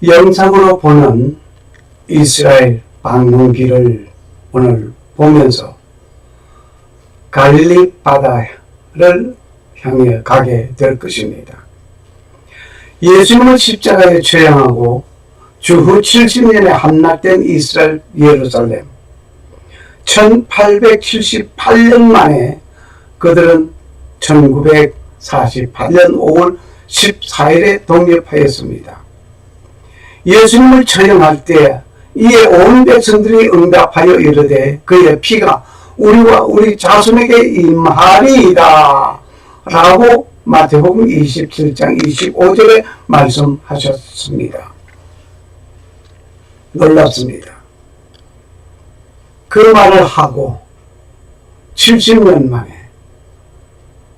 영상으로 보는 이스라엘 방문길을 오늘 보면서 갈릴리 바다를 향해 가게 될 것입니다. 예수님을 십자가에 처형하고 주후 70년에 함락된 이스라엘 예루살렘. 1878년 만에 그들은 1948년 5월 14일에 독립하였습니다. 예수님을 처형할 때 이에 온 백성들이 응답하여 이르되 그의 피가 우리와 우리 자손에게 임하리이다 라고 마태복음 27장 25절에 말씀하셨습니다. 놀랍습니다. 그 말을 하고 70년 만에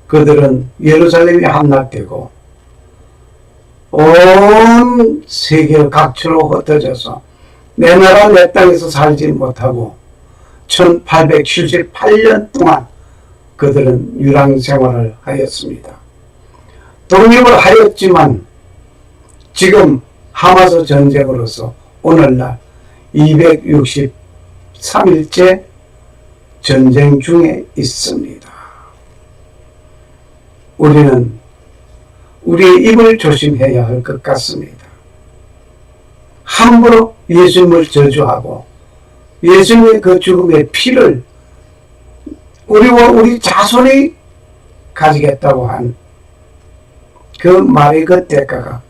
그들은 예루살렘이 함락되고 온 세계 각처로 흩어져서 내 나라 내 땅에서 살지 못하고 1878년 동안 그들은 유랑 생활을 하였습니다. 독립을 하였지만 지금 하마스 전쟁으로서 오늘날 263일째 전쟁 중에 있습니다. 우리는 우리의 입을 조심해야 할 것 같습니다. 함부로 예수님을 저주하고 예수님의 그 죽음의 피를 우리와 우리 자손이 가지겠다고 한 그 말의 그 대가가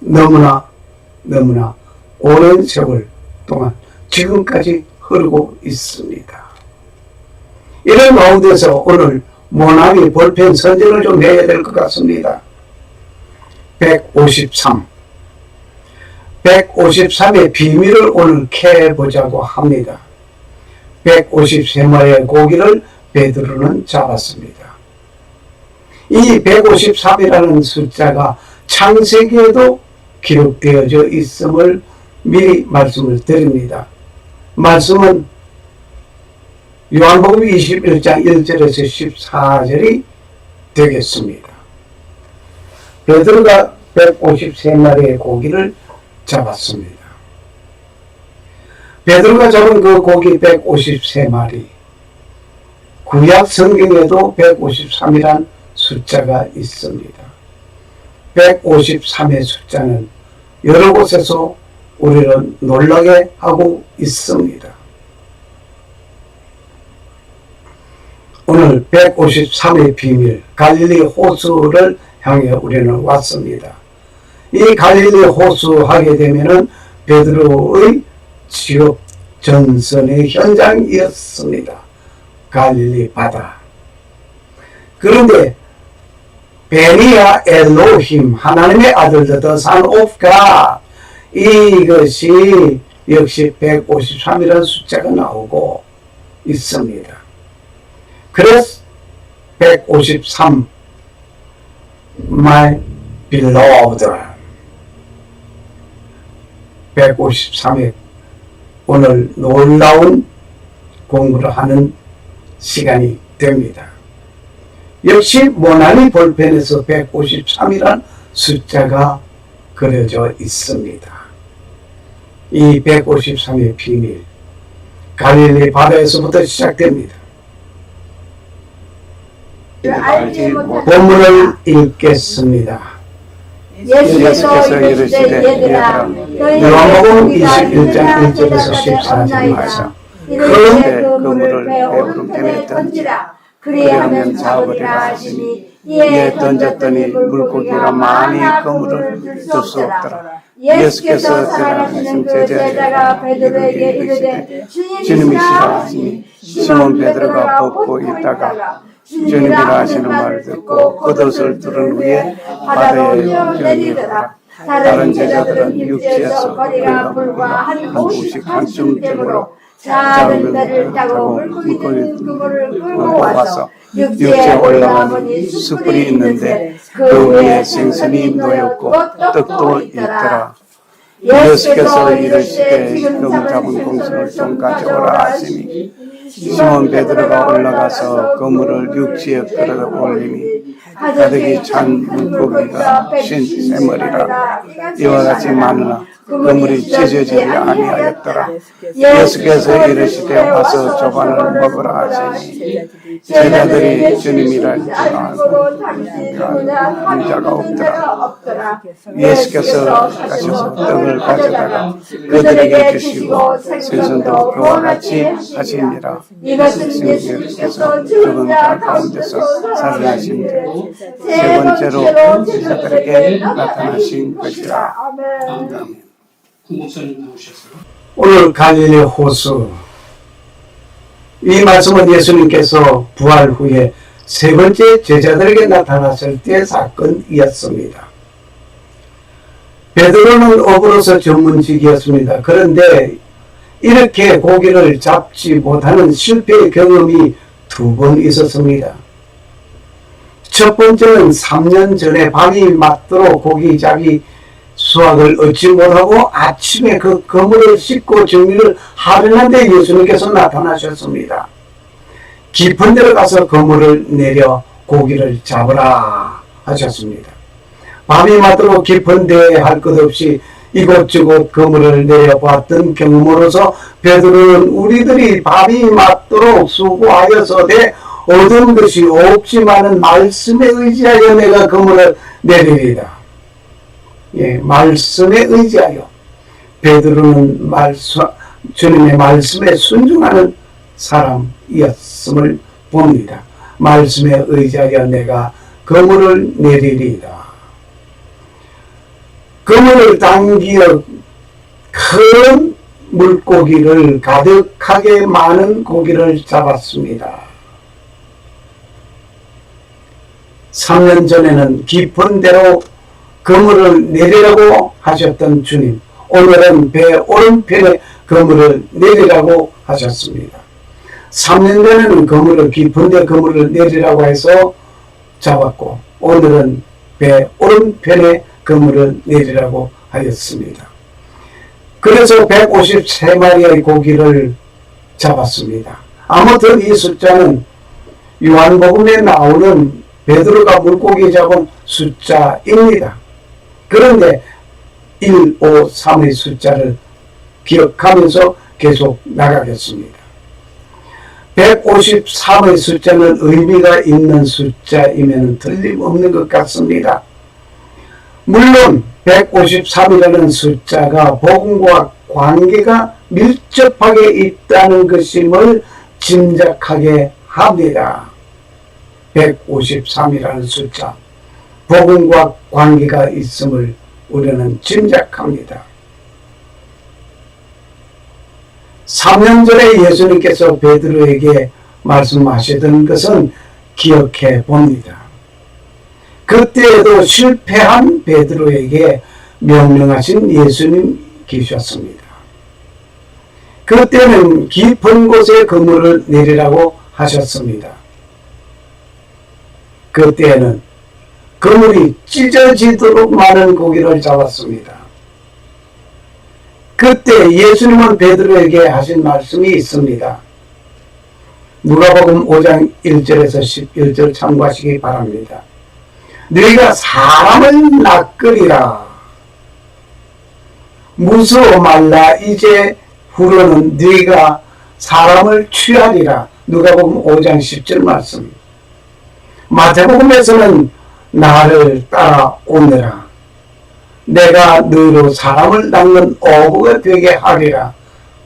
너무나 오랜 세월 동안 지금까지 흐르고 있습니다. 이런 가운데서 오늘 모나미 볼펜 선전을 좀 해야 될 것 같습니다. 153의 비밀을 오늘 캐보자고 합니다. 153마리의 고기를 베드로는 잡았습니다. 이 153이라는 숫자가 창세기에도 기록되어져 있음을 미리 말씀을 드립니다. 말씀은 요한복음 21장 1절에서 14절이 되겠습니다. 베드로가 153마리의 고기를 잡았습니다. 베드로가 잡은 그 고기 153마리, 구약 성경에도 153이란 숫자가 있습니다. 153의 숫자는 여러 곳에서 우리를 놀라게 하고 있습니다. 오늘 153의 비밀, 갈릴리 호수를 향해 우리는 왔습니다. 이 갈릴리 호수 하게 되면은 베드로의 지옥 전선의 현장이었습니다. 갈릴리 바다. 그런데 베니아 엘로힘, 하나님의 아들, the Son of God, 이것이 역시 153이라는 숫자가 나오고 있습니다. 그래서 153, my beloved, 153에 오늘 놀라운 공부를 하는 시간이 됩니다. 역시 모나미 볼펜에서 153이란 숫자가 그려져 있습니다. 이 153의 비밀, 갈릴리 바다에서부터 시작됩니다. 본문을 읽겠습니다. 예수께서 이르시되 얘들아 요한복음 21장 1절에서 14절 말씀. 그런데 그물을 배 오른편에 던지라 그리하면 잡으리라 하시니 이에 던졌더니 물고기가 많이 그물을 들 수 없더라. 예수께서 살아나신 그 제자가 베드로에게 이르되 주님이시라 하시니 시몬 베드로가 벗고 있다가 주님이라 하시는 말을 듣고 겉옷을 두른 후에 바다에 뛰어내리더라. 다른 제자들은 육지에서 거리가 불과 한 50칸쯤 되므로 작은 배를 타고 물고기 드는 그물을 끌고 와서 육지에 올라가보니 숯불이 있는데 그 위에 생선이 놓였고 떡도 있더라. 예수께서 이르시되 지금 잡은 공선을 좀 가져오라 하시니 시몬 베드로가 올라가서 그물을 육지에 끌어 올리니 가득히 찬 물고기가 신 샘물이라. 이와 같이 많으나 그물이 찢어지지 아니하였더라. 예수께서 이르시되 와서 조반을 먹으라 하시니 제자들이 주님이라 줄 알고 한 자가 없더라. 예수께서 가셔서 떡을 가져다가 그들에게 주시고 생선도 그와 같이 하시니라. 예수께서 죽은 자 가운데서 살아나신 세 번째로 제자들에게 나타나신 것이라. 아멘. 국목사님 나오셨어요. 오늘 갈릴리 호수, 이 말씀은 예수님께서 부활 후에 세 번째 제자들에게 나타났을 때의 사건이었습니다. 베드로는 어부로서 전문직이었습니다. 그런데 이렇게 고기를 잡지 못하는 실패의 경험이 두 번 있었습니다. 첫 번째는 3년 전에 밤이 맞도록 고기잡이 수확을 얻지 못하고 아침에 그 그물을 씻고 정리를 하려는데 예수님께서 나타나셨습니다. 깊은 데로 가서 그물을 내려 고기를 잡으라 하셨습니다. 밤이 맞도록 깊은 데에 할 것 없이 이곳저곳 그물을 내려봤던 경험으로서 베드로는 우리들이 밤이 맞도록 수고하여서 내 얻은 것이 없지만은 말씀에 의지하여 내가 그물을 내리리다. 예, 말씀에 의지하여 베드로는 주님의 말씀에 순종하는 사람이었음을 봅니다. 말씀에 의지하여 내가 그물을 내리리이다. 그물을 당기어 큰 물고기를 가득하게 많은 고기를 잡았습니다. 3년 전에는 깊은 데로 그물을 내리라고 하셨던 주님, 오늘은 배 오른편에 그물을 내리라고 하셨습니다. 3년 전에는 깊은 데 그물을 내리라고 해서 잡았고, 오늘은 배 오른편에 그물을 내리라고 하였습니다. 그래서 153마리의 고기를 잡았습니다. 아무튼 이 숫자는 요한복음에 나오는 베드로가 물고기 잡은 숫자입니다. 그런데 1, 5, 3의 숫자를 기억하면서 계속 나가겠습니다. 153의 숫자는 의미가 있는 숫자이면 틀림없는 것 같습니다. 물론 153이라는 숫자가 복음과 관계가 밀접하게 있다는 것임을 짐작하게 합니다. 153이라는 숫자, 복음과 관계가 있음을 우리는 짐작합니다. 3년 전에 예수님께서 베드로에게 말씀하시던 것은 기억해 봅니다. 그때에도 실패한 베드로에게 명령하신 예수님 계셨습니다. 그때는 깊은 곳에 그물을 내리라고 하셨습니다. 그때는 그물이 찢어지도록 많은 고기를 잡았습니다. 그때 예수님은 베드로에게 하신 말씀이 있습니다. 누가복음 5장 1절에서 11절 참고하시기 바랍니다. 너희가 사람을 낚으리라. 무서워 말라. 이제 후로는 너희가 사람을 취하리라. 누가복음 5장 10절 말씀. 마태복음에서는 나를 따라오너라. 내가 너희로 사람을 낚는 어부가 되게 하리라.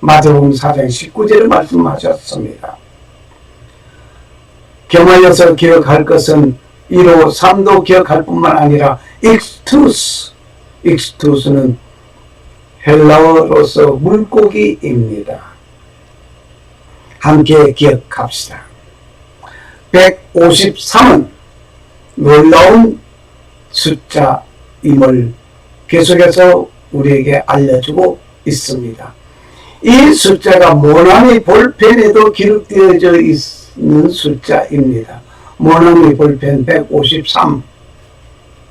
마태복음 4장 19절에 말씀하셨습니다. 겸하여서 기억할 것은 1호 3도 기억할 뿐만 아니라 익스투스는 헬라어로서 물고기입니다. 함께 기억합시다. 153은 놀라운 숫자임을 계속해서 우리에게 알려주고 있습니다. 이 숫자가 모나미 볼펜에도 기록되어져 있는 숫자입니다. 모나미 볼펜 153,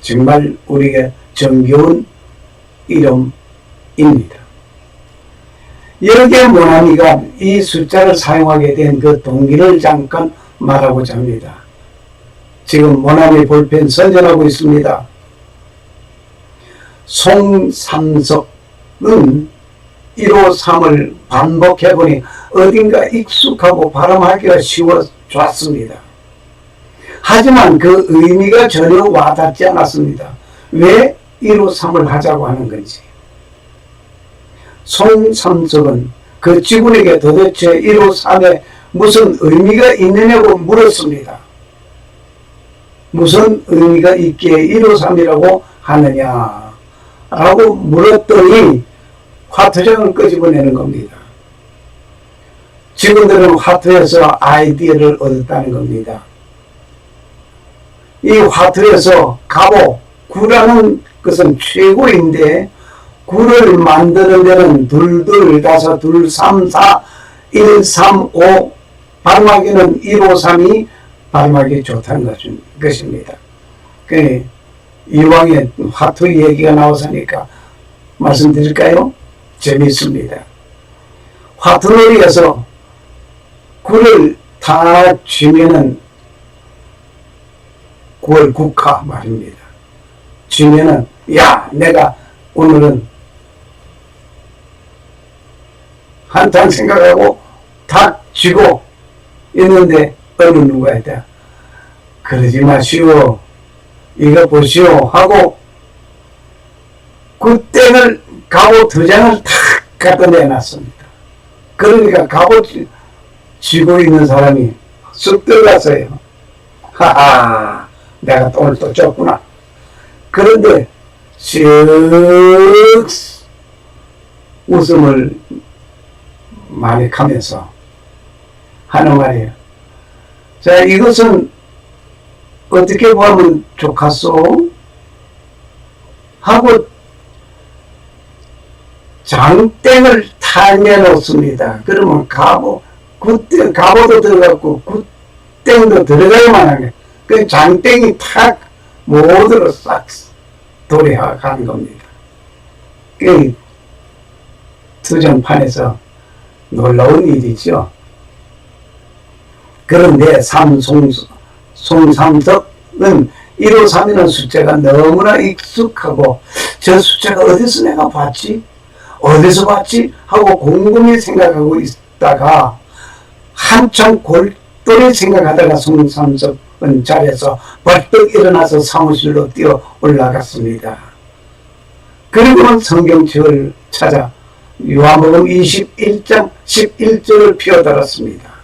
정말 우리에게 정겨운 이름입니다. 여러 개의 모나미가 이 숫자를 사용하게 된 그 동기를 잠깐 말하고자 합니다. 지금 모나미 볼펜 선전하고 있습니다. 송삼석은 153을 반복해보니 어딘가 익숙하고 발음하기가 쉬워졌습니다. 하지만 그 의미가 전혀 와닿지 않았습니다. 왜 153을 하자고 하는 건지. 송삼석은 그 직원에게 도대체 153에 무슨 의미가 있느냐고 물었습니다. 무슨 의미가 있기에 153이라고 하느냐 라고 물었더니 화투장을 끄집어내는 겁니다. 직원들은 화투에서 아이디어를 얻었다는 겁니다. 이 화투에서 가보, 구라는 것은 최고인데 구를 만드는 데는 2, 2, 5, 2, 3, 4, 1, 3, 5 발음하기는 1, 5, 3이 발음하기 좋다는 것입니다. 이왕에 화투 얘기가 나와서니까 말씀드릴까요? 재밌습니다. 화투놀이에서 구를 다 쥐면은 9월 국화 말입니다. 쥐면은 야 내가 오늘은 한탄 생각하고 다 쥐고 있는데 어느 누가 있다. 그러지 마시오. 이거 보시오 하고 굿땡을 갑옷 2장을 탁 갖다 내놨습니다. 그러니까 갑옷 쥐고 있는 사람이 쑥 들어갔어요. 하하 내가 오늘 또 졌구나. 그런데 쓱 웃음을 많이 가면서 하는 말이에요. 자, 이것은 어떻게 보면 좋겠소? 하고 장땡을 타내놓습니다. 그러면 갑오도 들어갔고 굿땡도 들어가야만 하게. 그 장땡이 탁 모두로 싹 도래가는 겁니다. 그 투전판에서 놀라운 일이죠. 그런데 송삼석은 153이라는 숫자가 너무나 익숙하고 저 숫자가 어디서 내가 봤지? 어디서 봤지? 하고 곰곰이 생각하고 있다가 한참 골똘히 생각하다가 송삼석은 자리에서 벌떡 일어나서 사무실로 뛰어 올라갔습니다. 그리고는 성경책을 찾아 요한복음 21장 11절을 펴들었습니다.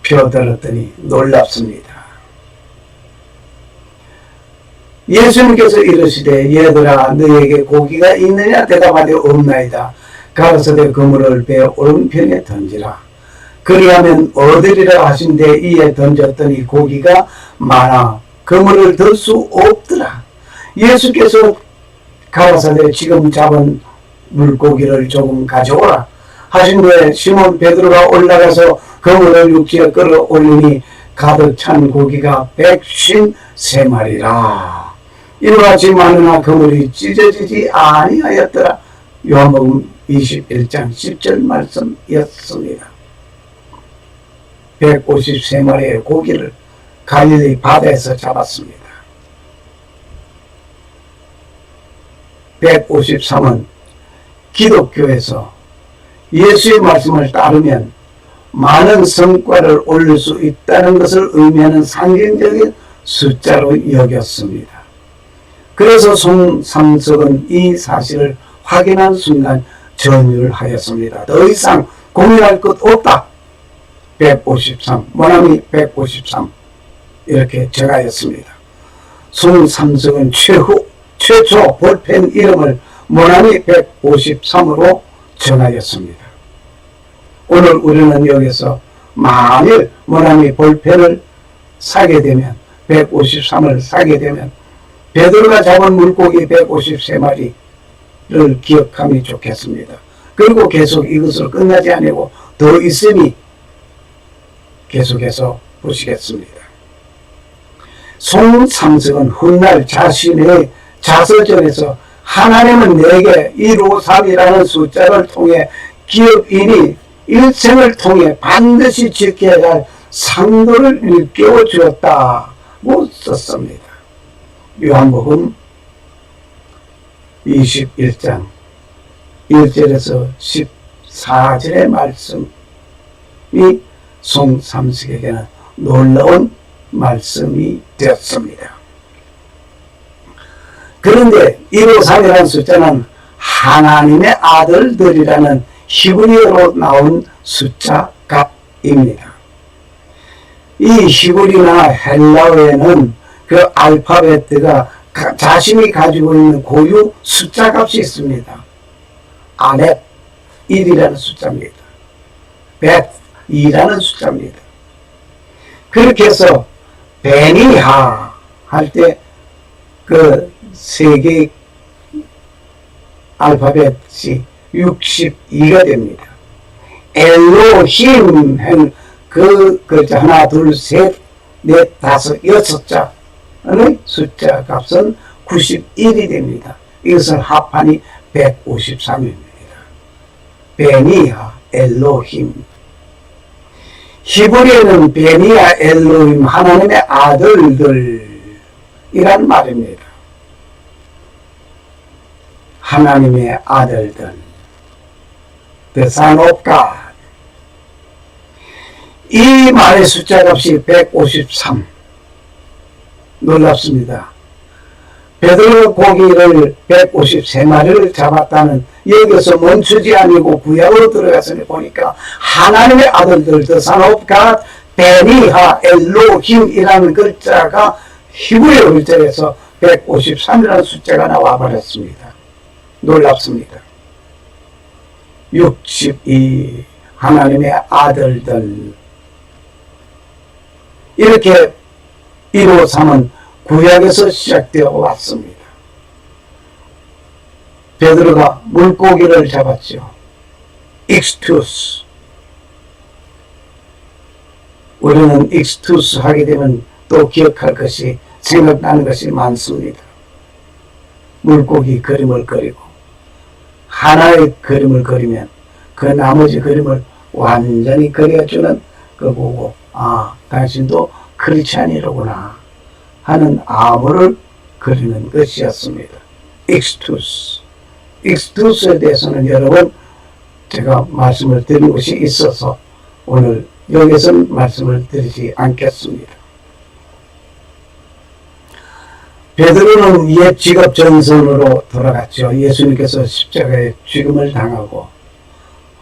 펴들었더니 놀랍습니다. 예수님께서 이르시되 얘들아 너희에게 고기가 있느냐 대답하되 없나이다. 가로사대 그물을 배 오른편에 던지라. 그리하면 얻으리라 하신대 이에 던졌더니 고기가 많아 그물을 들 수 없더라. 예수께서 가로사대 지금 잡은 물고기를 조금 가져오라 하신데 시몬 베드로가 올라가서 그물을 육지에 끌어올리니 가득 찬 고기가 153마리라. 이와 같이 많으나 그물이 찢어지지 아니하였더라. 요한복음 21장 10절 말씀이었습니다. 153마리의 고기를 갈릴리 바다에서 잡았습니다. 153은 기독교에서 예수의 말씀을 따르면 많은 성과를 올릴 수 있다는 것을 의미하는 상징적인 숫자로 여겼습니다. 그래서 송삼석은 이 사실을 확인한 순간 전율하였습니다. 더 이상 고민할 것 없다. 153, 모나미 153 이렇게 정하였습니다. 송삼석은 최초 볼펜 이름을 모나미 153으로 정하였습니다. 오늘 우리는 여기서 만일 모나미 볼펜을 사게 되면 153을 사게 되면 베드로가 잡은 물고기 153마리를 기억하면 좋겠습니다. 그리고 계속 이것으로 끝나지 아니고 더 있으니 계속해서 보시겠습니다. 송삼석은 훗날 자신의 자서전에서 하나님은 내게 153이라는 숫자를 통해 기업인이 일생을 통해 반드시 지켜야 할 상도를 일깨워 주었다고 썼습니다. 요한복음 21장 1절에서 14절의 말씀이 송삼식에게는 놀라운 말씀이 되었습니다. 그런데 153이라는 숫자는 하나님의 아들들이라는 히브리어로 나온 숫자 값입니다. 이 히브리나 헬라어에는 그 알파벳가 자신이 가지고 있는 고유 숫자 값이 있습니다. 아렙 1이라는 숫자입니다. 벳 2라는 숫자입니다. 그렇게 해서 베니하 할 때 그 세 개의 알파벳이 62가 됩니다. 엘로힘 그 글자 하나 둘 셋 넷 다섯 여섯 자의 숫자 값은 91이 됩니다. 이것을 합하니 153입니다. 베니하 엘로힘. 히브리어는 베니하 엘로힘 하나님의 아들들이란 말입니다. 하나님의 아들들, The Son of God. 이 말의 숫자 값이 153. 놀랍습니다. 베드로가 고기를 153마리를 잡았다는, 여기서 멈추지 아니고 구약으로 들어가서 보니까 하나님의 아들들, The Son of God, 베니하 엘로힘이라는 글자가 히브리어 글자에서 153이라는 숫자가 나와 버렸습니다. 놀랍습니다. 62 하나님의 아들들. 이렇게 153은 구약에서 시작되어 왔습니다. 베드로가 물고기를 잡았죠. 익스투스. 우리는 익스투스 하게 되면 또 기억할 것이, 생각나는 것이 많습니다. 물고기 그림을 그리고 하나의 그림을 그리면 그 나머지 그림을 완전히 그려주는 거 보고, 아, 당신도 크리스찬이로구나 하는 암호를 그리는 것이었습니다. 익스투스. 익스투스에 대해서는 여러 번 제가 말씀을 드린 것이 있어서 오늘 여기서는 말씀을 드리지 않겠습니다. 베드로는 옛 직업 전선으로 돌아갔죠. 예수님께서 십자가에 죽음을 당하고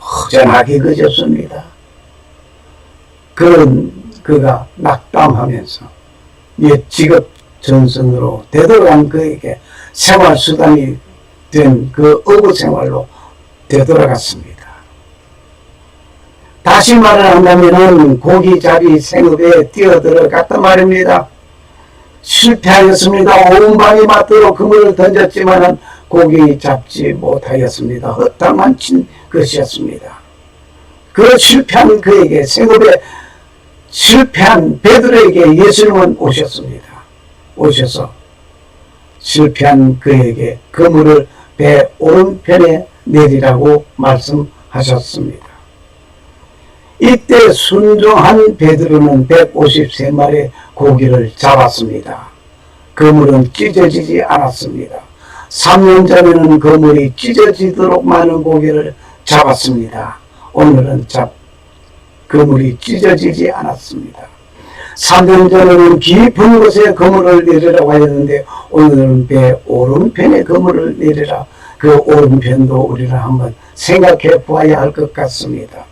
허전하게 그졌습니다. 그가 낙담하면서 옛 직업 전선으로 되돌아간 그에게 생활수단이 된 그 어부 생활로 되돌아갔습니다. 다시 말을 한다면 고기잡이 생업에 뛰어들어갔단 말입니다. 실패하였습니다. 온 밤이 맞도록 그물을 던졌지만 고기 잡지 못하였습니다. 헛당만 친 것이었습니다. 그 실패한 그에게, 생업에 실패한 베드로에게 예수님은 오셨습니다. 오셔서 실패한 그에게 그물을 배 오른편에 내리라고 말씀하셨습니다. 이때 순종한 베드로는 153마리의 고기를 잡았습니다. 그물은 찢어지지 않았습니다. 3년 전에는 그물이 찢어지도록 많은 고기를 잡았습니다. 오늘은 그물이 찢어지지 않았습니다. 3년 전에는 깊은 곳에 그물을 내리라고 하였는데 오늘은 배 오른편에 그물을 내리라. 그 오른편도 우리가 한번 생각해 보아야 할 것 같습니다.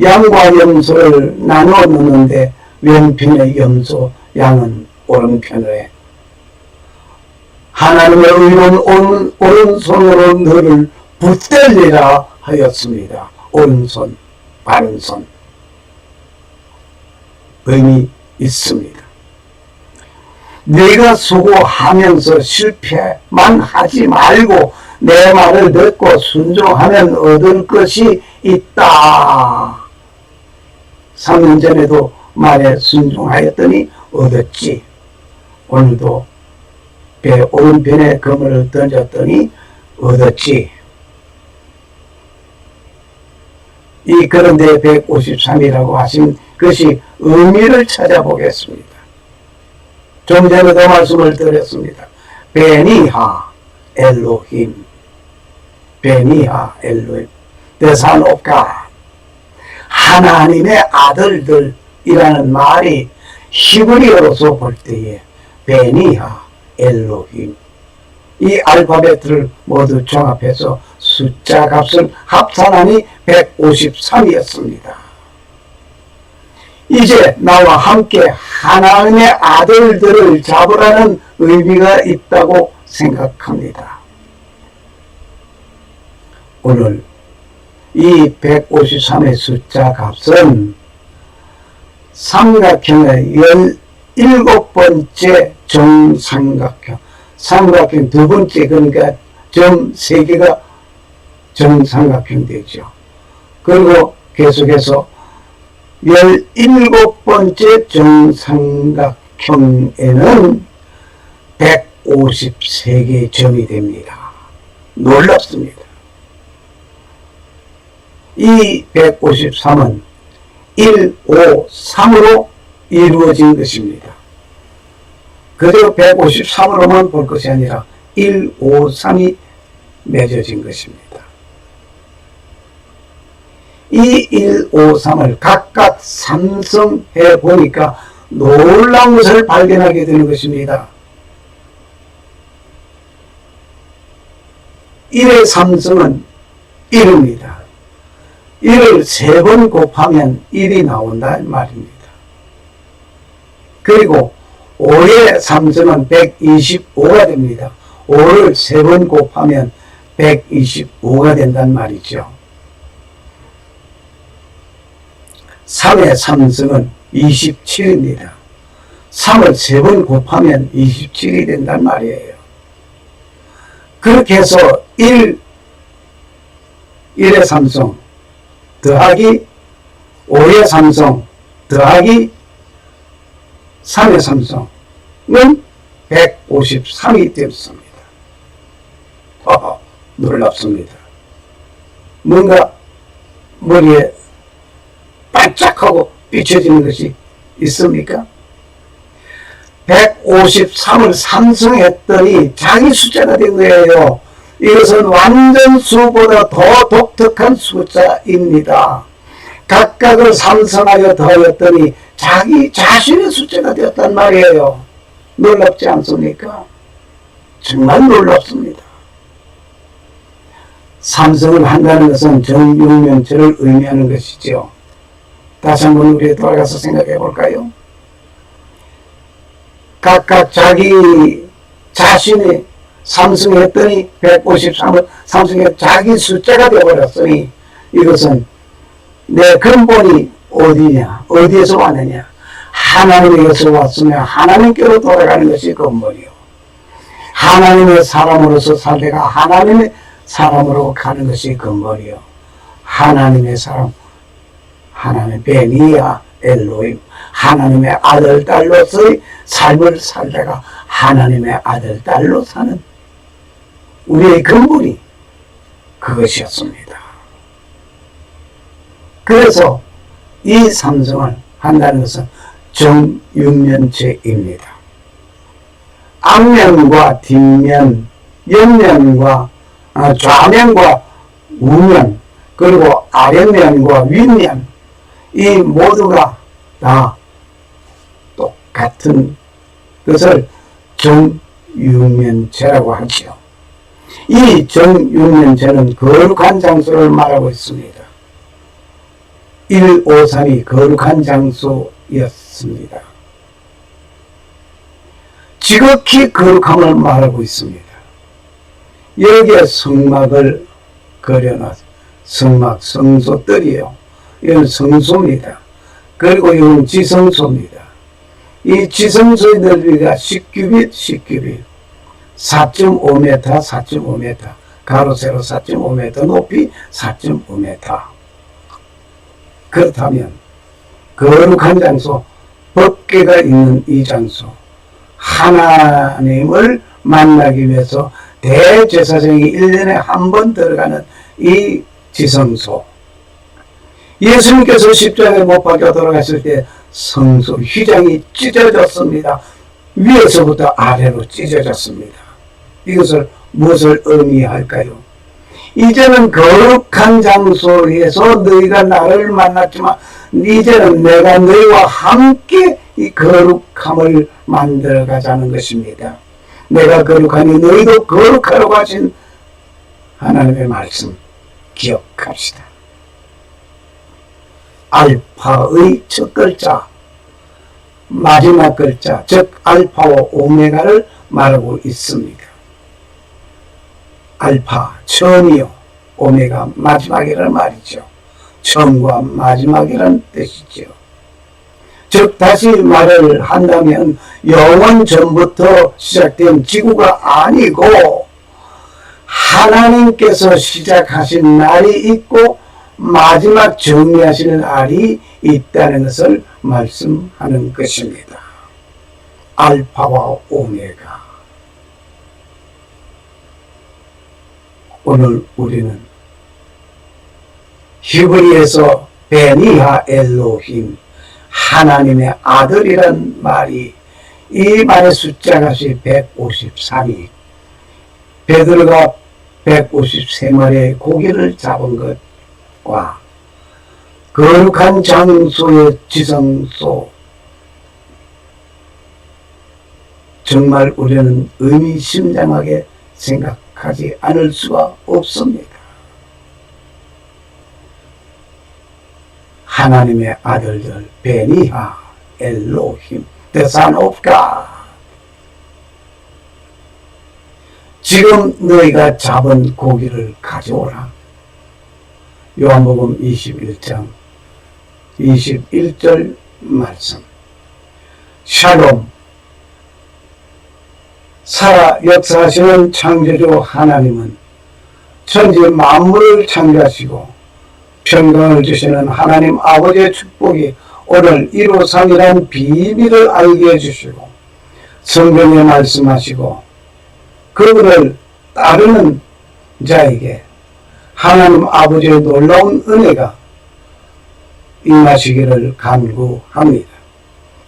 양과 염소를 나누어 놓는데 왼편의 염소, 양은 오른편에, 하나님의 의로운 오른손으로 너를 붙들리라 하였습니다. 오른손, 바른손. 의미 있습니다. 내가 수고하면서 실패만 하지 말고 내 말을 듣고 순종하면 얻을 것이 있다. 3년 전에도 말에 순종하였더니 얻었지. 오늘도 배 오른편에 그물을 던졌더니 얻었지. 그런데 153이라고 하신 것이 의미를 찾아보겠습니다. 좀 전에도 말씀을 드렸습니다. 베니하 엘로힘, 베니하 엘로힘, the son of God, 하나님의 아들들이라는 말이 히브리어로서 볼 때에 베니하 엘로힘, 이 알파벳을 모두 종합해서 숫자 값을 합산하니 153이었습니다. 이제 나와 함께 하나님의 아들들을 잡으라는 의미가 있다고 생각합니다. 오늘 이 153의 숫자 값은 삼각형의 17번째 정삼각형, 삼각형 두 번째, 그러니까 점 3개가 정삼각형 되죠. 그리고 계속해서 17번째 정삼각형에는 153개의 점이 됩니다. 놀랍습니다. 이 153은 1, 5, 3으로 이루어진 것입니다. 그저 153으로만 볼 것이 아니라 1, 5, 3이 맺어진 것입니다. 이 1, 5, 3을 각각 삼성해 보니까 놀라운 것을 발견하게 되는 것입니다. 1의 삼성은 1입니다. 1을 3번 곱하면 1이 나온다 말입니다. 그리고 5의 삼성은 125가 됩니다. 5를 3번 곱하면 125가 된단 말이죠. 3의 삼성은 27입니다. 3을 3번 곱하면 27이 된단 말이에요. 그렇게 해서 1의 삼성 더하기 5의 삼성 더하기 3의 삼성은 153이 되었습니다. 놀랍습니다. 뭔가 머리에 반짝하고 비춰지는 것이 있습니까? 153을 삼성했더니 자기 숫자가 된 거예요. 이것은 완전 수보다 더 독특한 숫자입니다. 각각을 삼성하여 더하였더니 자기 자신의 숫자가 되었단 말이에요. 놀랍지 않습니까? 정말 놀랍습니다. 삼성을 한다는 것은 정육면체를 의미하는 것이죠. 다시 한번 우리 돌아가서 생각해 볼까요? 각각 자기 자신의 삼성했더니 153을 삼성해 자기 숫자가 되어버렸으니 이것은 내 근본이 어디냐, 어디에서 왔느냐, 하나님에게서 왔으며 하나님께로 돌아가는 것이 근본이요, 하나님의 사람으로서 살다가 하나님의 사람으로 가는 것이 근본이요, 하나님의 사람, 하나님의 베니야 엘로힘, 하나님의 아들 딸로서의 삶을 살다가 하나님의 아들 딸로 사는 우리의 근본이 그것이었습니다. 그래서 이 삼성을 한다는 것은 정육면체입니다. 앞면과 뒷면, 옆면과 좌면과 우면, 그리고 아랫면과 윗면, 이 모두가 다 똑같은 것을 정육면체라고 하죠. 이 정육면체는 거룩한 장소를 말하고 있습니다. 153이 거룩한 장소였습니다. 지극히 거룩함을 말하고 있습니다. 여기에 성막을 그려놨어요. 성막, 성소들이요. 이건 성소입니다. 그리고 이건 지성소입니다. 이 지성소의 넓이가 10규빗, 10규빗, 4.5m, 4.5m, 가로 세로 4.5m, 높이 4.5m. 그렇다면 거룩한 장소, 법궤가 있는 이 장소, 하나님을 만나기 위해서 대제사장이 1년에 한 번 들어가는 이 지성소, 예수님께서 십자가에 못 박혀 돌아갔을 때 성소 휘장이 찢어졌습니다. 위에서부터 아래로 찢어졌습니다. 이것을 무엇을 의미할까요? 이제는 거룩한 장소에서 너희가 나를 만났지만 이제는 내가 너희와 함께 이 거룩함을 만들어 가자는 것입니다. 내가 거룩하니 너희도 거룩하라고 하신 하나님의 말씀 기억합시다. 알파의 첫 글자, 마지막 글자, 즉 알파와 오메가를 말하고 있습니다. 알파, 처음이요. 오메가, 마지막이라는 말이죠. 처음과 마지막이라는 뜻이죠. 즉 다시 말을 한다면 영원 전부터 시작된 지구가 아니고 하나님께서 시작하신 날이 있고 마지막 정리하시는 날이 있다는 것을 말씀하는 것입니다. 알파와 오메가. 오늘 우리는 히브리에서 베니하 엘로힘, 하나님의 아들이란 말이, 이 말의 숫자가 153이 베드로가 153마리의 고기를 잡은 것과 거룩한 장소의 지성소, 정말 우리는 의미심장하게 생각하지 않을 수가 없습니다. 하나님의 아들들, 베니하 엘로힘, the Son of God. 지금 너희가 잡은 고기를 가져오라. 요한복음 21장 21절 말씀. 샬롬. 살아 역사하시는 창조주 하나님은 천지 만물을 창조하시고 평강을 주시는 하나님 아버지의 축복이 오늘 이루상이라는 비밀을 알게 해주시고 성경에 말씀하시고 그분을 따르는 자에게 하나님 아버지의 놀라운 은혜가 임하시기를 간구합니다.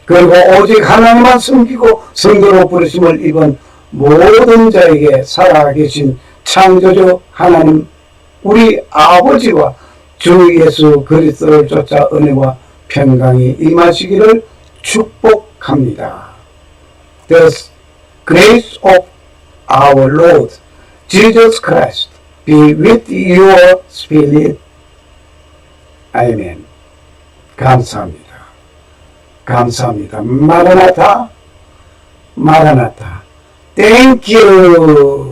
그리고 오직 하나님만 섬기고 성도로 부르심을 입은 모든 자에게 살아계신 창조주 하나님 우리 아버지와 주 예수 그리스도를 쫓아 은혜와 평강이 임하시기를 축복합니다. The grace of our Lord Jesus Christ be with your spirit. 아멘. 감사합니다. 감사합니다. 마라나타, 마라나타. Thank you.